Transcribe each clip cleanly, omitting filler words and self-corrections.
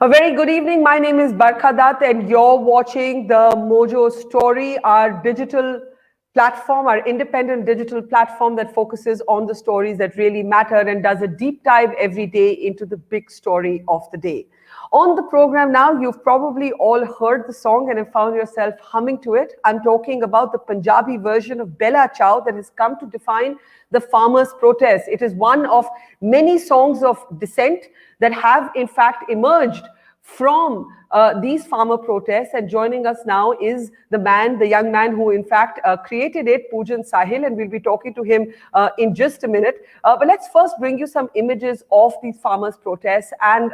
A very good evening. My name is Barkha Dutt, and you're watching the Mojo Story, our digital platform, our independent digital platform that focuses on the stories that really matter and does a deep dive every day into the big story of the day. On the program now, you've probably all heard the song and have found yourself humming to it. I'm talking about the Punjabi version of Bella Ciao that has come to define the farmers' protest. It is one of many songs of dissent that have, in fact, emerged from these farmer protests. And joining us now is the young man who, in fact, created it, Poojan Sahil, and we'll be talking to him in just a minute. But let's first bring you some images of these farmers' protests. And,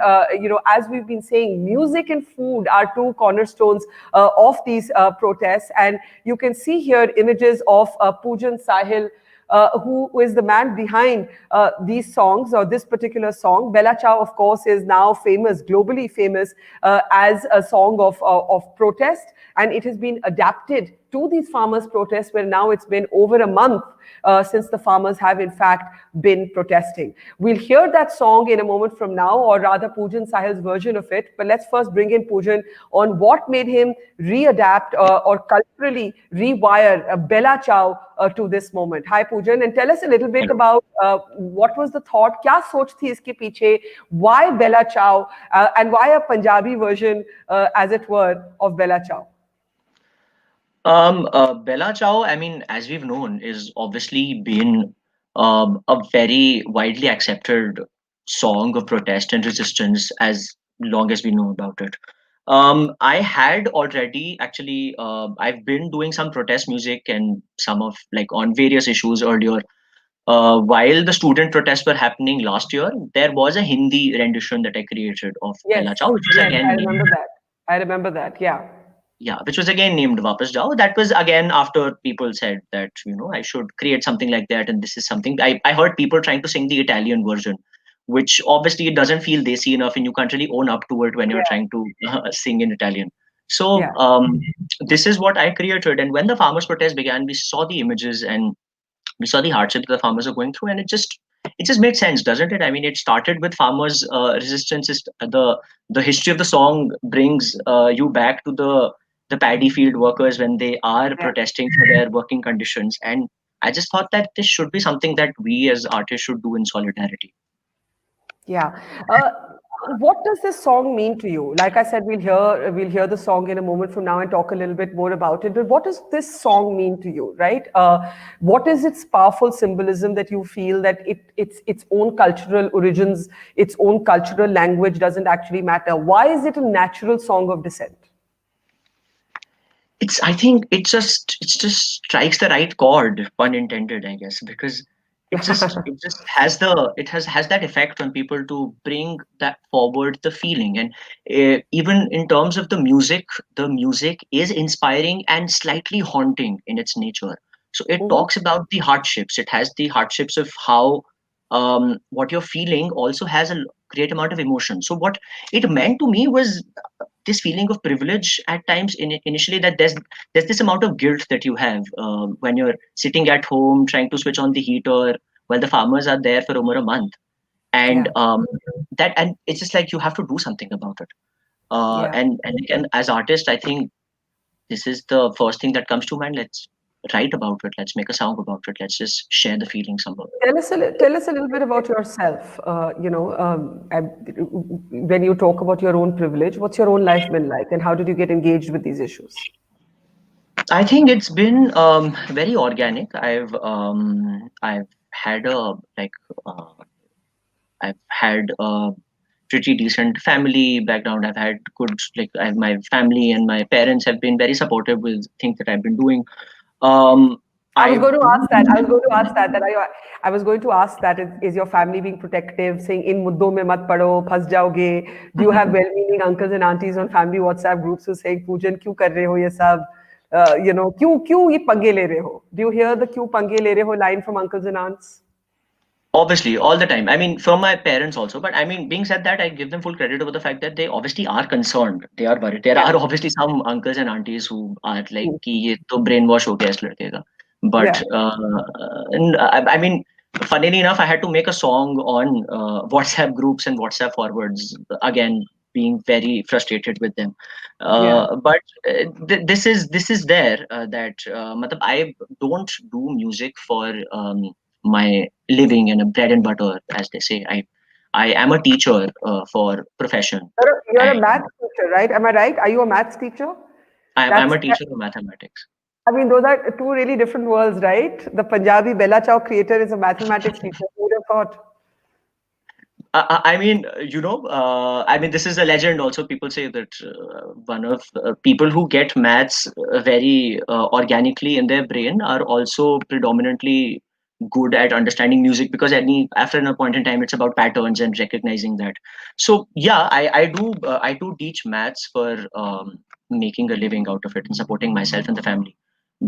as we've been saying, music and food are two cornerstones of these protests. And you can see here images of Poojan Sahil, who is the man behind these songs, or this particular song. Bella Ciao, of course, is now famous, globally famous, as a song of protest, and it has been adapted to these farmers' protests, where now it's been over a month since the farmers have, in fact, been protesting. We'll hear that song in a moment from now, or rather Poojan Sahil's version of it. But let's first bring in Poojan on what made him readapt or culturally rewire Bella Ciao to this moment. Hi, Poojan, and tell us a little bit about what was the thought, kya soch thi iske piche, why Bella Ciao, and why a Punjabi version, as it were, of Bella Ciao? Bella Ciao, I mean, as we've known, is obviously been a very widely accepted song of protest and resistance as long as we know about it. I had already actually, I've been doing some protest music and some of like on various issues earlier. While the student protests were happening last year, there was a Hindi rendition that I created of Yes, Bella Ciao, which was yes, I again remember that. I remember that, yeah. yeah, which was again named Vapas Jao. That was again after people said that, I should create something like that. And this is something I heard people trying to sing the Italian version, which obviously it doesn't feel desi enough and you can't really own up to it when you're Yeah, trying to sing in Italian. So yeah. this is what I created. And when the farmers' protest began, we saw the images and we saw the hardship that the farmers are going through, and it just made sense, doesn't it? I mean, it started with farmers' resistance. The history of the song brings you back to the paddy field workers when they are Yeah. protesting for their working conditions, and I just thought that this should be something that we as artists should do in solidarity. Yeah. Uh, what does this song mean to you? Like I said, we'll hear the song in a moment from now and talk a little bit more about it. But what does this song mean to you, right? What is its powerful symbolism that you feel that its own cultural origins, its own cultural language doesn't actually matter? Why is it a natural song of dissent? I think it just strikes the right chord, pun intended, I guess, because it just has that effect on people to bring that forward, the feeling. And even in terms of the music is inspiring and slightly haunting in its nature. So it Mhm. talks about the hardships. It has the hardships of how what you're feeling also has a great amount of emotion. So what it meant to me was this feeling of privilege at times initially, that there's this amount of guilt that you have when you're sitting at home trying to switch on the heater while the farmers are there for over a month, and Yeah, it's just like you have to do something about it. yeah. And again, as artists, I think this is the first thing that comes to mind. Let's write about it, let's make a song about it, let's just share the feeling somehow. Tell us a little bit about yourself. When you talk about your own privilege, what's your own life been like, and how did you get engaged with these issues? I think it's been very organic. I've had a like uh, I've had a pretty decent family background. I've had good, like, my family and my parents have been very supportive with things that I've been doing. Um, I was I going to do. ask that. I was going to ask that. I was going to ask that. Is your family being protective, saying "in muddo mein mat pado, phas jaoge"? Do you have well-meaning uncles and aunties on family WhatsApp groups who saying "Poojan, क्यों कर रहे हो ये सब"? क्यों ये पंगे ले रहे हो? Do you hear the "क्यों पंगे ले रहे हो" line from uncles and aunts? Obviously, all the time. I mean, from my parents also. But I mean, being said that, I give them full credit over the fact that they obviously are concerned. They are worried. There Yeah, are obviously some uncles and aunties who are like, कि ये तो brainwash हो गया इस लड़के का. yeah, But and I mean, funnily enough, I had to make a song on WhatsApp groups and WhatsApp forwards again being very frustrated with them. Yeah. But this is there that matlab I don't do music for my living and a bread and butter, as they say. I am a teacher for profession, You're a and maths teacher, right? Am I right? Are you a maths teacher? I'm That's, a teacher of mathematics. I mean, those are two really different worlds, right? The Punjabi Bella Ciao creator is a mathematics teacher. Who would have thought? I mean, I mean, this is a legend also. People say that one of people who get maths very organically in their brain are also predominantly good at understanding music, because after a point in time, it's about patterns and recognizing that. So yeah, I do teach maths for making a living out of it and supporting myself and the family.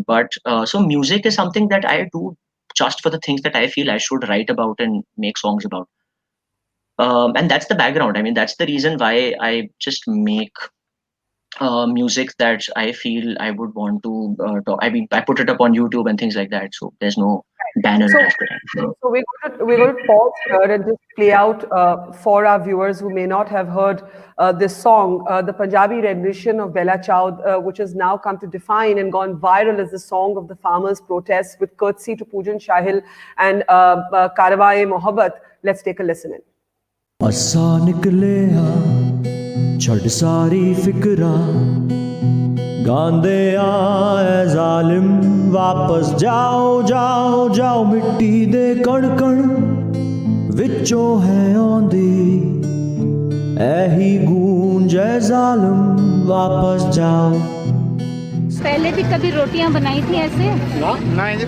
But so music is something that I do just for the things that I feel I should write about and make songs about. And that's the background. I mean, that's the reason why I just make music that I feel I would want to talk. I mean, I put it up on YouTube and things like that. So there's no banner So, attached to that. so we're going to pause here and just play out for our viewers who may not have heard this song, the Punjabi rendition of Bella Ciao, which has now come to define and gone viral as the song of the farmers' protests, with courtesy to Poojan Sahil and Karwae Mohabbat. Let's take a listen in. असा निकले हाँ छड़ सारी फिक्रा गांदे आए जालिम वापस जाओ जाओ जाओ मिट्टी दे कण कण विचों है आंदी ऐही गूंज है जालिम वापस जाओ। पहले भी कभी रोटियां बनाई थी ऐसे? नहीं जी,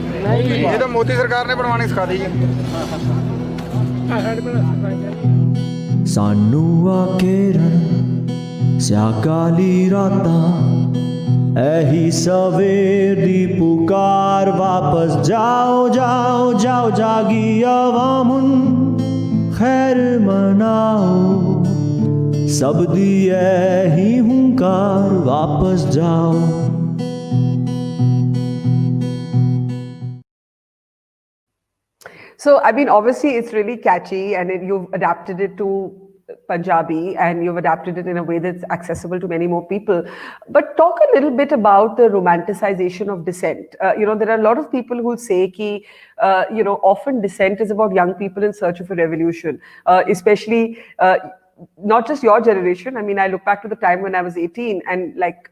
ये तो मोदी सरकार ने बनवानी सिखा दी जी। सानू आखेरन स्याकाली रातां ऐही सवेर दी पुकार वापस जाओ जाओ जाओ जागी अवामुन खैर मनाओ सब दी ऐही हुंकार वापस जाओ। So, I mean, obviously, it's really catchy, and you've adapted it to Punjabi, and you've adapted it in a way that's accessible to many more people. But talk a little bit about the romanticization of dissent. There are a lot of people who say ki, often dissent is about young people in search of a revolution, especially not just your generation. I mean, I look back to the time when I was 18, and like,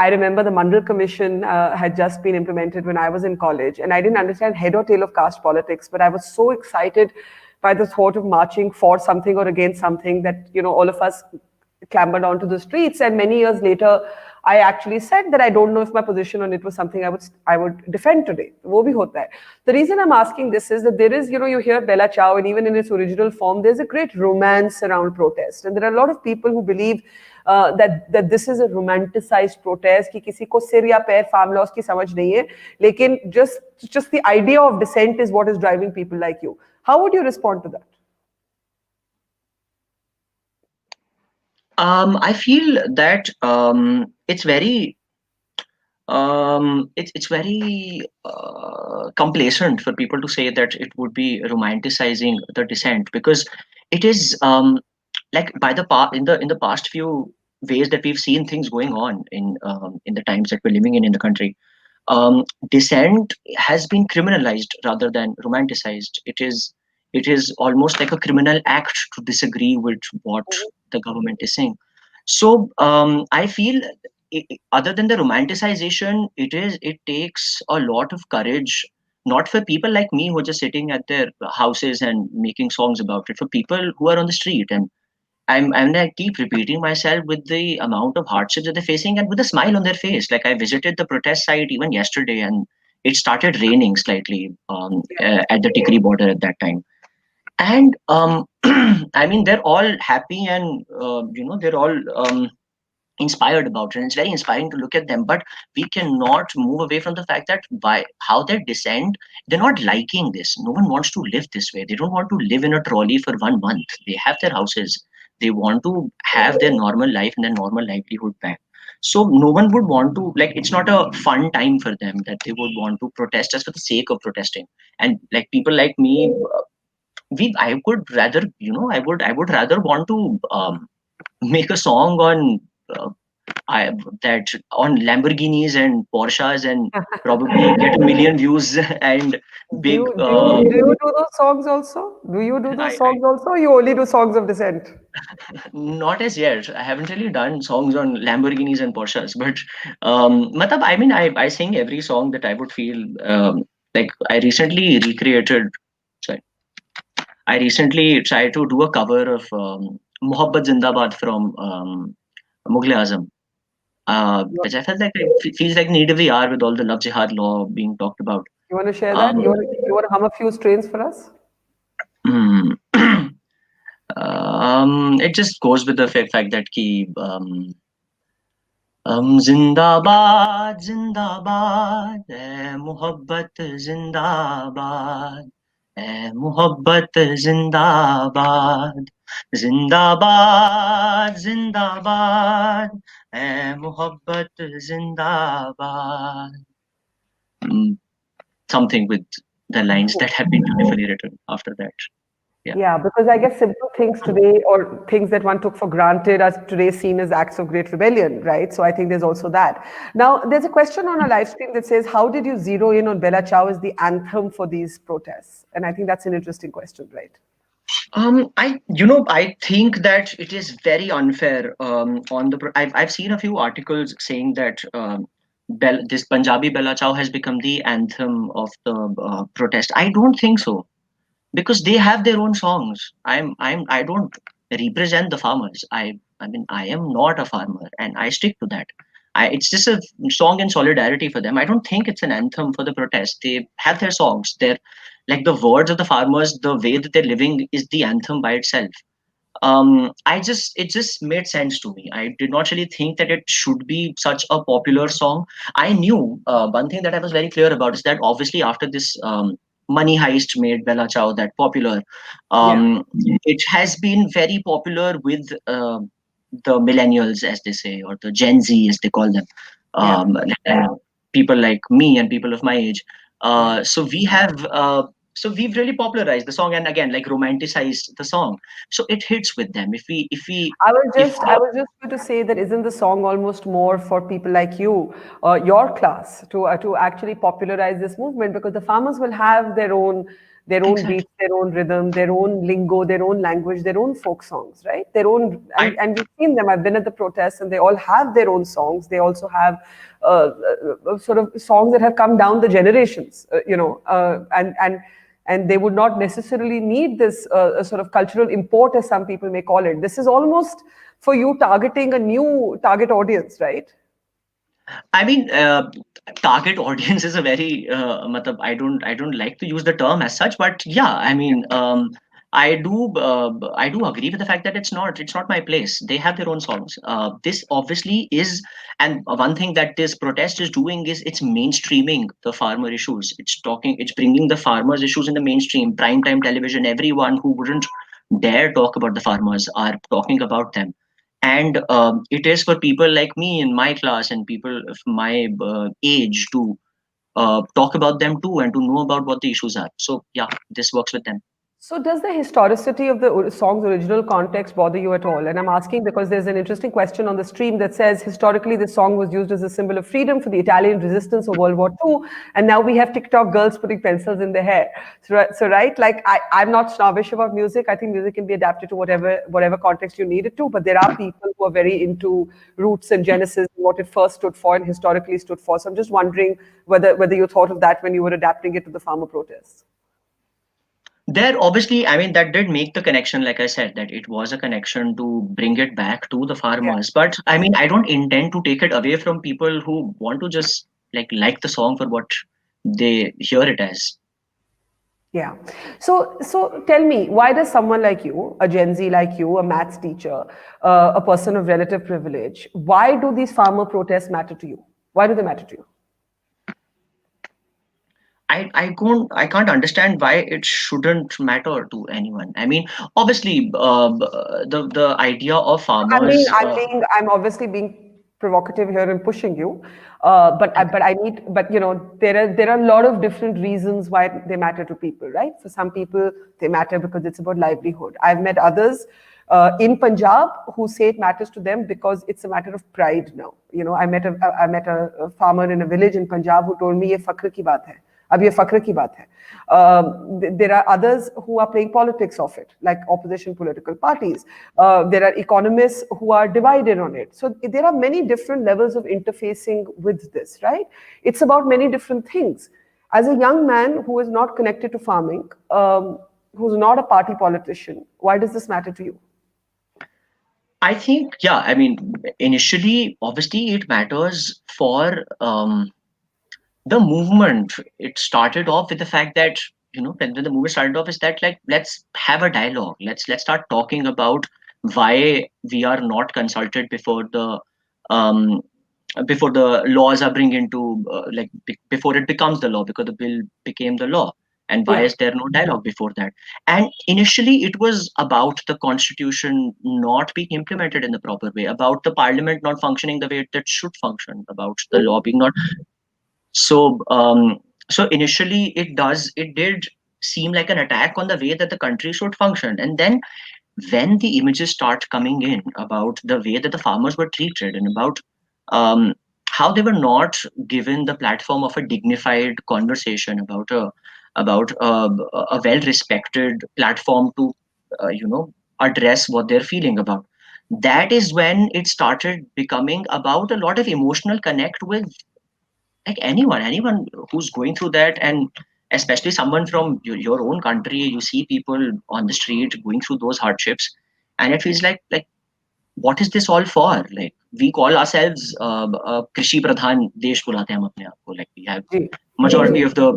I remember the Mandal Commission had just been implemented when I was in college, and I didn't understand head or tail of caste politics, but I was so excited by the thought of marching for something or against something that, all of us clambered onto the streets. And many years later, I actually said that I don't know if my position on it was something I would defend today. वो भी होता है. The reason I'm asking this is that there is, you hear Bella Ciao, and even in its original form, there's a great romance around protest. And there are a lot of people who believe that this is a romanticized protest, कि किसी को सिर या पैर farm laws की समझ नहीं है, लेकिन just the idea of dissent is what is driving people like you. How would you respond to that? I feel that it's very it's very complacent for people to say that it would be romanticizing the dissent, because it is like in the past few ways that we've seen things going on in the times that we're living in the country. Dissent has been criminalized rather than romanticized. It is almost like a criminal act to disagree with what the government is saying. So I feel, other than the romanticization, it takes a lot of courage, not for people like me who are just sitting at their houses and making songs about it, for people who are on the street. And I keep repeating myself with the amount of hardships that they're facing and with a smile on their face. Like, I visited the protest site even yesterday, and it started raining slightly at the Tikri border at that time. And I mean, they're all happy, and they're all inspired about it. And it's very inspiring to look at them. But we cannot move away from the fact that by how they dissent, they're not liking this. No one wants to live this way. They don't want to live in a trolley for 1 month. They have their houses. They want to have their normal life and their normal livelihood back. So no one would want to, like, it's not a fun time for them that they would want to protest just for the sake of protesting. And like people like me, I would rather, I would rather want to make a song on that on Lamborghinis and Porsches and probably get a million views and Do big. you do you do you do those songs also? Do you do those I songs also? Or you only do songs of dissent? not as yet. I haven't really done songs on Lamborghinis and Porsches, but matlab, I mean, I sing every song that I would feel like. I recently recreated. Sorry, I recently tried to do a cover of Mohabbat Zindabad from Mughal Azam, You, which I felt like it feels like need of the hour with all the love jihad law being talked about. you want to share that? Um, You want to hum a few strains for us? mm, it just goes with the fact that जिंदाबाद जिंदाबाद ए मोहब्बत जिंदाबाद ए मोहब्बत जिंदाबाद जिंदाबाद जिंदाबाद ए मोहब्बत जिंदाबाद. Mm, something with the lines that have been beautifully written after that. Yeah. Yeah, because I guess simple things today or things that one took for granted are today seen as acts of great rebellion, right? So I think there's also that. Now, there's a question on our live stream that says, how did you zero in on Bella Ciao as the anthem for these protests? And I think that's an interesting question, right? I think that it is very unfair. I've seen a few articles saying that this Punjabi Bella Ciao has become the anthem of the protest. I don't think so because they have their own songs. I don't represent the farmers. I mean I am not a farmer and I stick to that. It's just a song in solidarity for them. I don't think it's an anthem for the protest. They have their songs. They're like the words of the farmers, the way that they're living is the anthem by itself. It just made sense to me. I did not really think that it should be such a popular song. I knew one thing that I was very clear about is that obviously after this money heist made Bella Ciao that popular, Yeah, it has been very popular with the millennials, as they say, or the Gen Z, as they call them, yeah, people like me and people of my age. yeah. So we've really popularized the song and again like romanticized the song, so it hits with them. If I was just going to say that isn't the song almost more for people like you, your class, to actually popularize this movement because the farmers will have their own exactly. beats, their own rhythm, their own lingo, their own language, their own folk songs, right? Their own, I and we've seen them. I've been at the protests, and they all have their own songs. They also have sort of songs that have come down the generations, and they would not necessarily need this a sort of cultural import, as some people may call it. This is almost for you targeting a new target audience, right? I mean, target audience is a very, I don't like to use the term as such, but yeah, I mean, I do agree with the fact that it's not my place. They have their own songs. This obviously is, and one thing that this protest is doing is it's mainstreaming the farmer issues. It's bringing the farmers' issues in the mainstream, prime time television. Everyone who wouldn't dare talk about the farmers are talking about them, and it is for people like me in my class and people of my age to talk about them too and to know about what the issues are. So yeah, this works with them. So, does the historicity of the song's original context bother you at all? And I'm asking because there's an interesting question on the stream that says historically this song was used as a symbol of freedom for the Italian resistance of World War II, and now we have TikTok girls putting pencils in their hair. So right, like I'm not snobbish about music. I think music can be adapted to whatever context you need it to. But there are people who are very into roots and genesis, and what it first stood for and historically stood for. So I'm just wondering whether you thought of that when you were adapting it to the farmer protests. There obviously, I mean, that did make the connection, like I said, that it was a connection to bring it back to the Yeah. farmers. But I mean, I don't intend to take it away from people who want to just like the song for what they hear it as. Yeah. So tell me, why does someone like you, a Gen Z like you, a maths teacher, a person of relative privilege, why do these farmer protests matter to you? Why do they matter to you? I can't understand why it shouldn't matter to anyone. I mean, obviously, the idea of farmers. I'm obviously being provocative here and pushing you, but you know, there are a lot of different reasons why they matter to people, right? For some people, they matter because it's about livelihood. I've met others in Punjab who say it matters to them because it's a matter of pride now. You know, I met a farmer in a village in Punjab who told me, "ये फख्र की बात है." अब ये फख्र की बात है. There are others who are playing politics of it, like opposition political parties. There are economists who are divided on it. So there are many different levels of interfacing with this, right? It's about many different things. As a young man who is not connected to farming, who's not a party politician, why does this matter to you? I think, yeah, I mean, initially, obviously, it matters for the movement. It started off with the fact that, you know, when the movement started off is that, like, let's have a dialogue. Let's start talking about why we are not consulted um, before the laws are bring into before it becomes the law, because the bill became the law. And why Yeah. is there no dialogue before that? And initially, it was about the constitution not being implemented in the proper way, about the parliament not functioning the way that should function, about the law being not. So, so initially, it did seem like an attack on the way that the country should function. And then, when the images start coming in about the way that the farmers were treated and about how they were not given the platform of a dignified conversation, about a well-respected platform to address what they're feeling about. That is when it started becoming about a lot of emotional connect with, like, anyone who's going through that, and especially someone from your own country. You see people on the street going through those hardships, and it feels like what is this all for? Like, we call ourselves krishi pradhan desh bulate hum apne aap ko. Like, we have ji, majority of the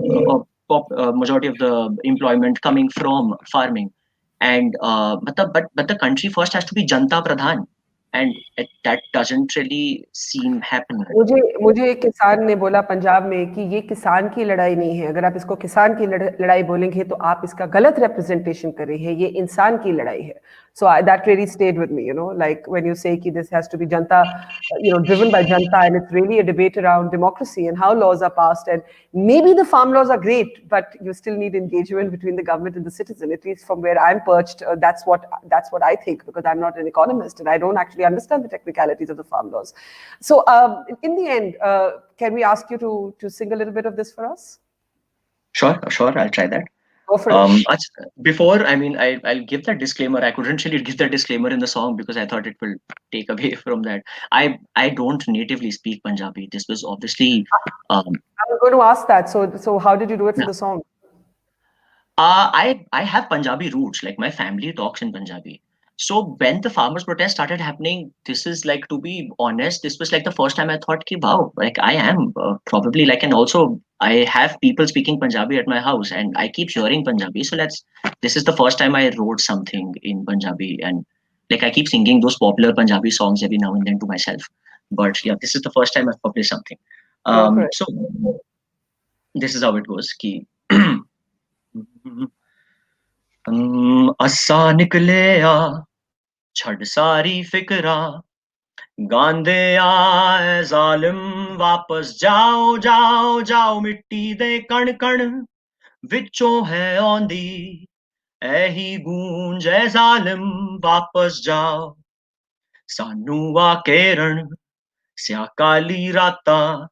majority of the employment coming from farming, and but the country first has to be janta pradhan, and that doesn't really seem happening. मुझे एक किसान ने बोला पंजाब में कि ये किसान की लड़ाई नहीं है. अगर आप इसको किसान की लड़ाई बोलेंगे तो आप इसका गलत representation कर रहे हैं. ये इंसान की लड़ाई है. So that really stayed with me, you know, like when you say कि this has to be janta, driven by janta, and it's really a debate around democracy and how laws are passed. And maybe the farm laws are great, but you still need engagement between the government and the citizen. At least from where I'm perched, that's what I think, because I'm not an economist and I don't actually understand the technicalities of the farm laws. So in the end, can we ask you to sing a little bit of this for us? Sure, I'll try that. Go for it. Before, I mean, I'll give that disclaimer. I couldn't really give that disclaimer in the song because I thought it will take away from that. I don't natively speak Punjabi. This was obviously. I was going to ask that. So how did you do it for the song? I have Punjabi roots. Like, my family talks in Punjabi. So when the farmers' protest started happening, this is, like, to be honest, this was like the first time I thought, ki, wow, like, I am probably like, and also I have people speaking Punjabi at my house, and I keep hearing Punjabi. So this is the first time I wrote something in Punjabi, and like, I keep singing those popular Punjabi songs every now and then to myself. But yeah, this is the first time I've published something. So this is how it goes. Ki, असा निकले आ छड़ सारी फिकरा गांदे आ जालिम वापस जाओ जाओ जाओ मिट्टी दे कण कण विचों है आंदी ऐही गूंज ऐ जालिम वापस जाओ सानू आ केरन स्या काली रातां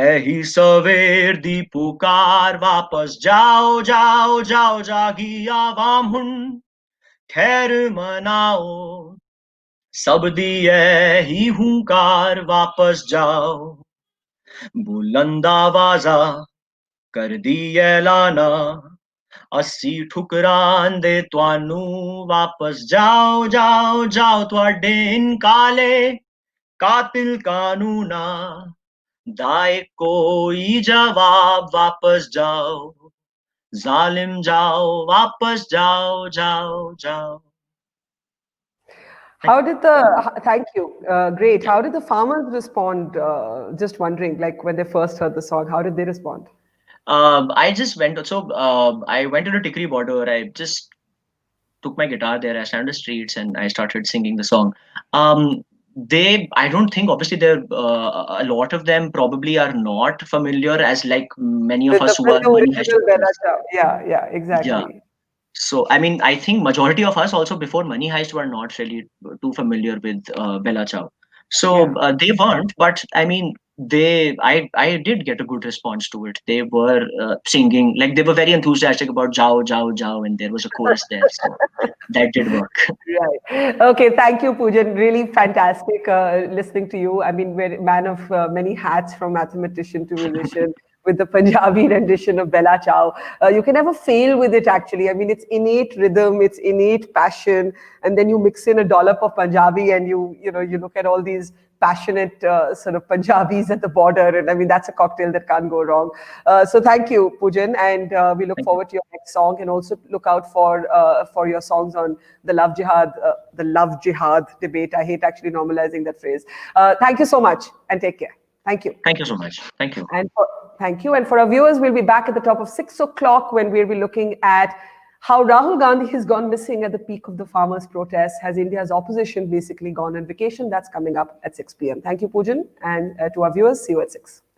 ऐही सवेर दी पुकार वापस जाओ जाओ जाओ जागी आवाम हुन खैर मनाओ सब दी ऐही हुंकार वापस जाओ बुलंद आवाजा कर दी ऐलाना अस्सी ठुकरान दे तुआनू वापस जाओ जाओ जाओ तुहाडे इन काले कातिल कानूना दाए कोई जवाब वापस जाओ जालिम जाओ वापस जाओ जाओ जाओ. How did thank you, great. How did the farmers respond? Just wondering, like, when they first heard the song, how did they respond? I just went. So I went to the Tikri border. I just took my guitar there. I stand on the streets and I started singing the song. I don't think, obviously, there a lot of them probably are not familiar, as like many of us who are. Original Bella Ciao. Yeah, exactly. Yeah. So, I mean, I think majority of us also before Money Heist were not really too familiar with Bella Ciao. So Yeah. they weren't, but I mean, I did get a good response to it. They were singing, like they were very enthusiastic about Jao, Jao, Jao, and there was a chorus there. So that did work. Right. Okay. Thank you, Poojan. Really fantastic listening to you. I mean, we're a man of many hats, from mathematician to musician, with the Punjabi rendition of Bella Ciao. You can never fail with it, actually. I mean, it's innate rhythm, it's innate passion, and then you mix in a dollop of Punjabi, and you look at all these passionate sort of Punjabis at the border, and I mean, that's a cocktail that can't go wrong. So thank you, Poojan, and we look Thank you. forward to your next song, and also look out for your songs on the love jihad debate. I hate actually normalizing that phrase. Thank you so much, and take care. Thank you. Thank you so much. Thank you. Thank you. And for our viewers, we'll be back at the top of 6 o'clock when we'll be looking at how Rahul Gandhi has gone missing at the peak of the farmers' protests. Has India's opposition basically gone on vacation? That's coming up at 6 p.m. Thank you, Poojan. And to our viewers, see you at 6.